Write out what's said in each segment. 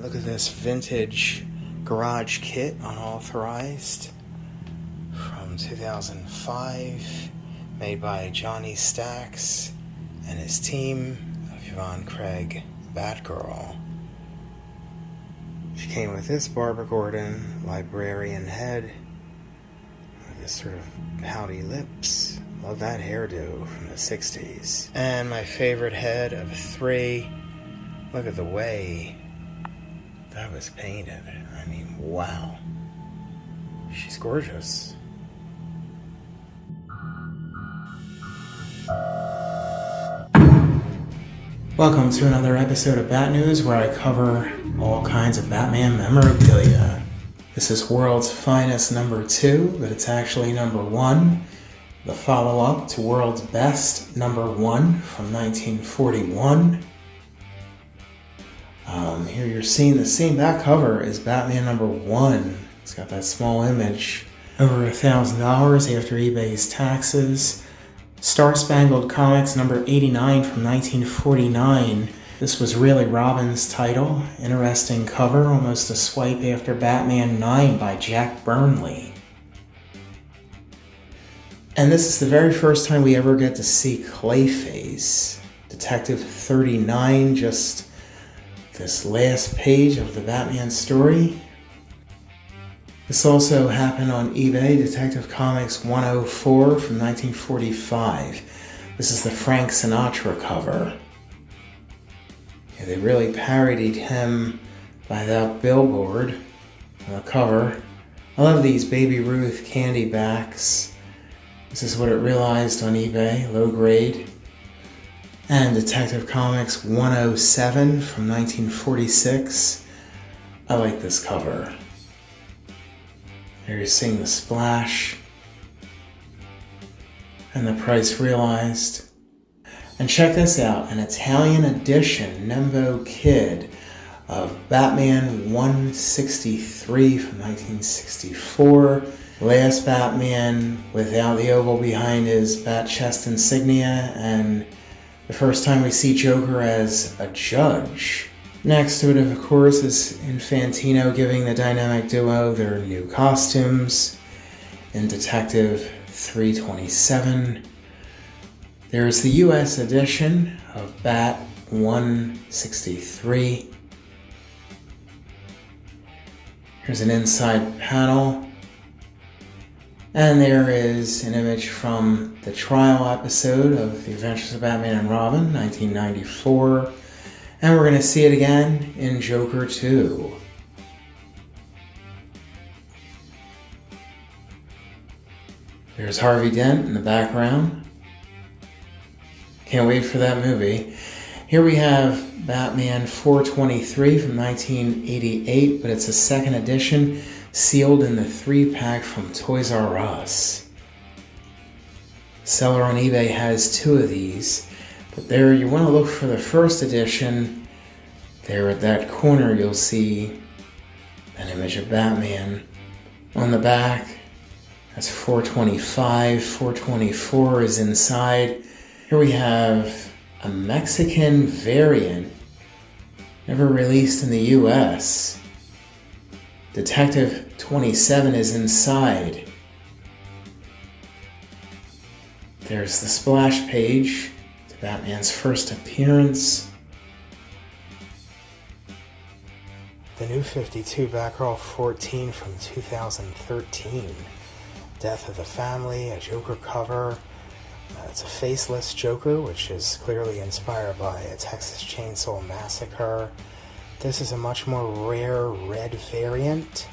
Look at this vintage garage kit, unauthorized, from 2005, made by Johnny Stacks and his team of Yvonne Craig Batgirl. She came with this Barbara Gordon librarian head, with this sort of pouty lips. Love that hairdo from the 60s. And my favorite head of 3. Look at the way that was painted. I mean, wow. She's gorgeous. Welcome to another episode of Bat News, where I cover all kinds of Batman memorabilia. This is World's Finest number 2, but it's actually number 1. The follow-up to World's Best number 1 from 1941. Here you're seeing the same back cover as Batman number 1. It's got that small image. Over $1,000 after eBay's taxes. Star Spangled Comics number 89 from 1949. This was really Robin's title. Interesting cover, almost a swipe after Batman 9 by Jack Burnley. And this is the very first time we ever get to see Clayface. Detective 39, just this last page of the Batman story. This also happened on eBay, Detective Comics 104 from 1945. This is the Frank Sinatra cover. Yeah, they really parodied him by that billboard on the cover. I love these Baby Ruth candy backs. This is what it realized on eBay, low grade. And Detective Comics 107 from 1946. I like this cover. There you're seeing the splash and the price realized. And check this out, an Italian edition Nembo Kid of Batman 163 from 1964. Last Batman without the oval behind his bat chest insignia, and the first time we see Joker as a judge. Next to it, of course, is Infantino giving the dynamic duo their new costumes in Detective 327. There's the US edition of Bat 163. Here's an inside panel. And there is an image from the trial episode of The Adventures of Batman and Robin, 1994. And we're going to see it again in Joker 2. There's Harvey Dent in the background. Can't wait for that movie. Here we have Batman 423 from 1988, but it's a second edition, sealed in the 3-pack from Toys R Us. Seller on eBay has 2 of these, but there you want to look for the first edition. There at that corner you'll see an image of Batman. On the back, that's 425, 424 is inside. Here we have a Mexican variant, never released in the US. Detective 27 is inside. There's the splash page to Batman's first appearance. The new 52 Batgirl 14 from 2013. Death of the Family, a Joker cover. It's a faceless Joker, which is clearly inspired by a Texas Chainsaw Massacre. This is a much more rare red variant.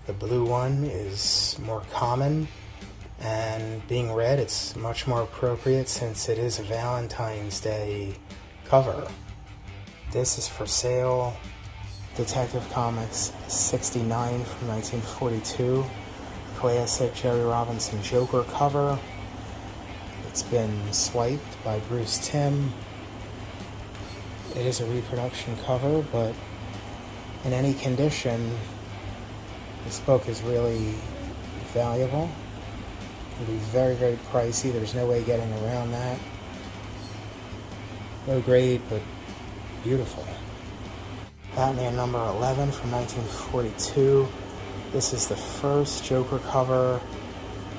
The blue one is more common, and being red, it's much more appropriate since it is a Valentine's Day cover. This is for sale. Detective Comics 69 from 1942. Classic Jerry Robinson Joker cover. It's been swiped by Bruce Timm. It is a reproduction cover, but in any condition, this book is really valuable. It'll be very, very pricey. There's no way getting around that. Low grade, but beautiful. Batman number 11 from 1942. This is the first Joker cover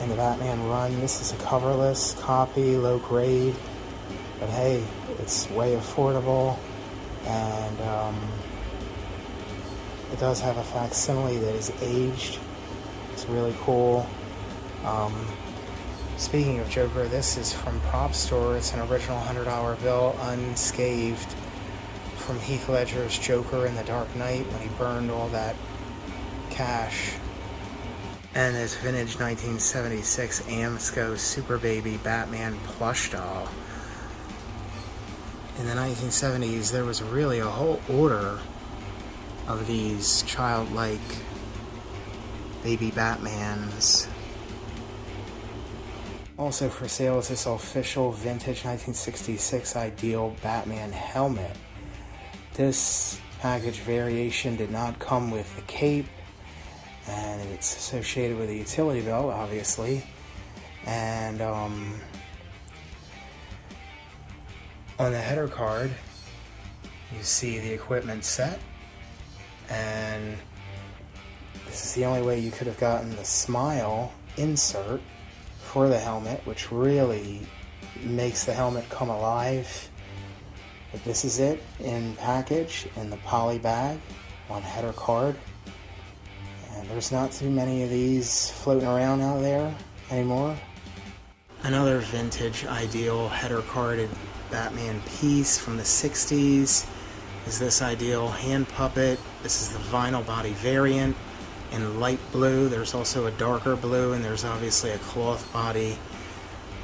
in the Batman run. This is a coverless copy, low grade, but hey, it's way affordable, and it does have a facsimile that is aged. It's really cool. Speaking of Joker, this is from Prop Store. It's an original $100 bill, unscathed, from Heath Ledger's Joker in The Dark Knight when he burned all that cash. And this vintage 1976 Amsco Super Baby Batman plush doll. In the 1970s, there was really a whole order of these childlike baby Batmans. Also for sale is this official vintage 1966 Ideal Batman helmet. This package variation did not come with the cape, and it's associated with a utility belt, obviously. And on the header card, you see the equipment set, and this is the only way you could have gotten the smile insert for the helmet, which really makes the helmet come alive. But this is it in package, in the poly bag, on header card. And there's not too many of these floating around out there anymore. Another vintage Ideal header carded Batman piece from the 60s is this Ideal hand puppet. This is the vinyl body variant in light blue. There's also a darker blue, and there's obviously a cloth body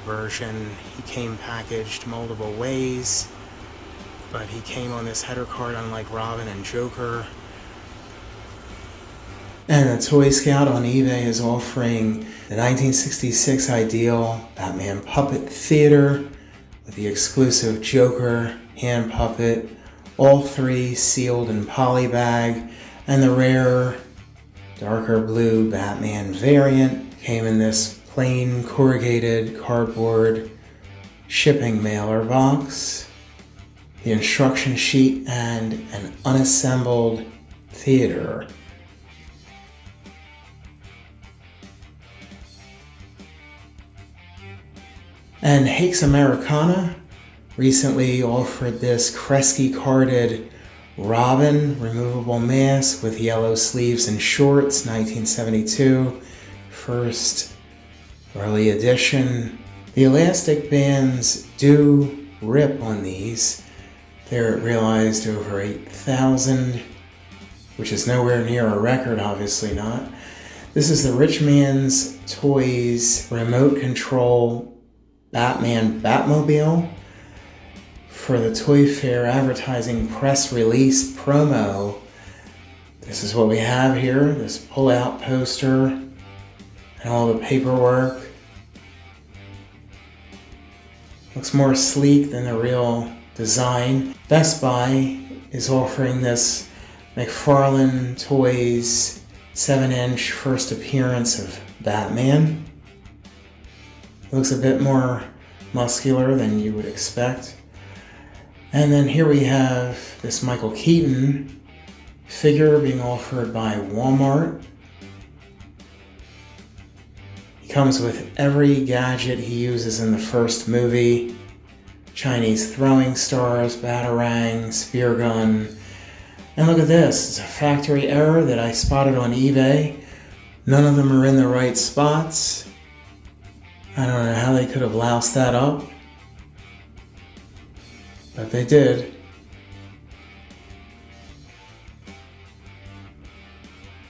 version. He came packaged multiple ways, but he came on this header card unlike Robin and Joker. And the Toy Scout on eBay is offering the 1966 Ideal Batman Puppet Theater with the exclusive Joker hand puppet, all three sealed in poly bag, and the rare darker blue Batman variant came in this plain corrugated cardboard shipping mailer box, the instruction sheet, and an unassembled theater. And Hakes Americana recently offered this Kresge carded Robin removable mask with yellow sleeves and shorts, 1972, first early edition. The elastic bands do rip on these. They're realized over 8,000, which is nowhere near a record, obviously not. This is the Rich Man's Toys remote control Batman Batmobile for the Toy Fair advertising press release promo. This is what we have here, this pull-out poster and all the paperwork. Looks more sleek than the real design. Best Buy is offering this McFarlane Toys 7-inch first appearance of Batman. It looks a bit more muscular than you would expect. And then here we have this Michael Keaton figure being offered by Walmart. He comes with every gadget he uses in the first movie. Chinese throwing stars, batarang, spear gun. And look at this, it's a factory error that I spotted on eBay. None of them are in the right spots. I don't know how they could have loused that up, but they did.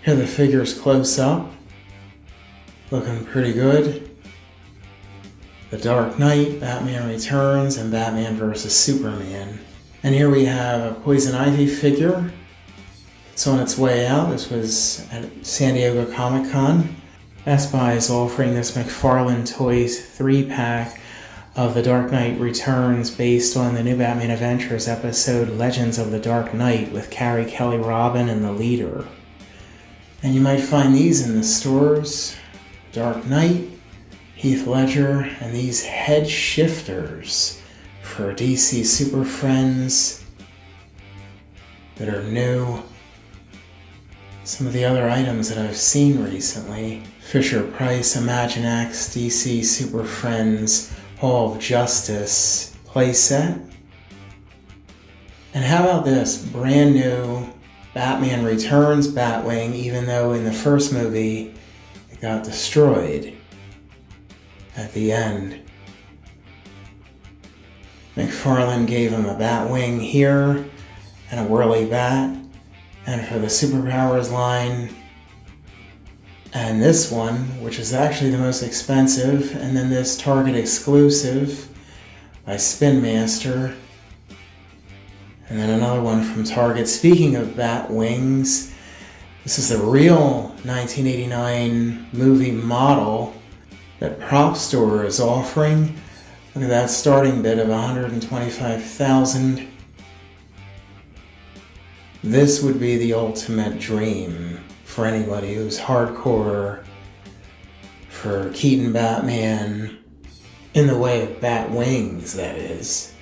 Here the figures close up, looking pretty good. The Dark Knight, Batman Returns, and Batman vs. Superman. And here we have a Poison Ivy figure. It's on its way out. This was at San Diego Comic-Con. Best Buy is offering this McFarlane Toys 3-pack of The Dark Knight Returns based on the new Batman Adventures episode Legends of the Dark Knight with Carrie Kelly Robin and the Leader. And you might find these in the stores. Dark Knight, Heath Ledger, and these head shifters for DC Super Friends. that are new. Some of the other items that I've seen recently: Fisher-Price Imaginext DC Super Friends Hall of Justice playset. And how about this brand new Batman Returns Batwing, even though in the first movie it got destroyed at the end. McFarlane gave him a Batwing here and a whirly bat. And for the Superpowers line, and this one, which is actually the most expensive, and then this Target exclusive by Spin Master, and then another one from Target. Speaking of bat wings, this is the real 1989 movie model that Prop Store is offering. Look at that starting bid of $125,000. This would be the ultimate dream for anybody who's hardcore for Keaton Batman, in the way of bat wings, that is.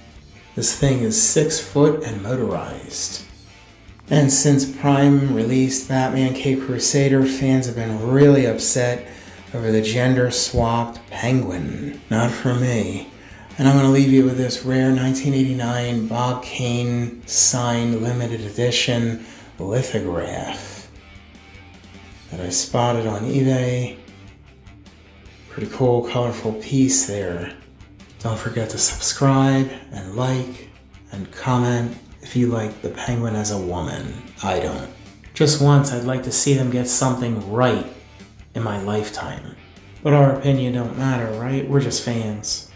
This thing is 6 foot and motorized. And since Prime released Batman Cape Crusader, fans have been really upset over the gender-swapped penguin. Not for me. And I'm going to leave you with this rare 1989 Bob Kane signed limited edition lithograph that I spotted on eBay. Pretty cool, colorful piece there. Don't forget to subscribe and like and comment if you like the penguin as a woman. I don't. Just once, I'd like to see them get something right in my lifetime. But our opinion don't matter, right? We're just fans.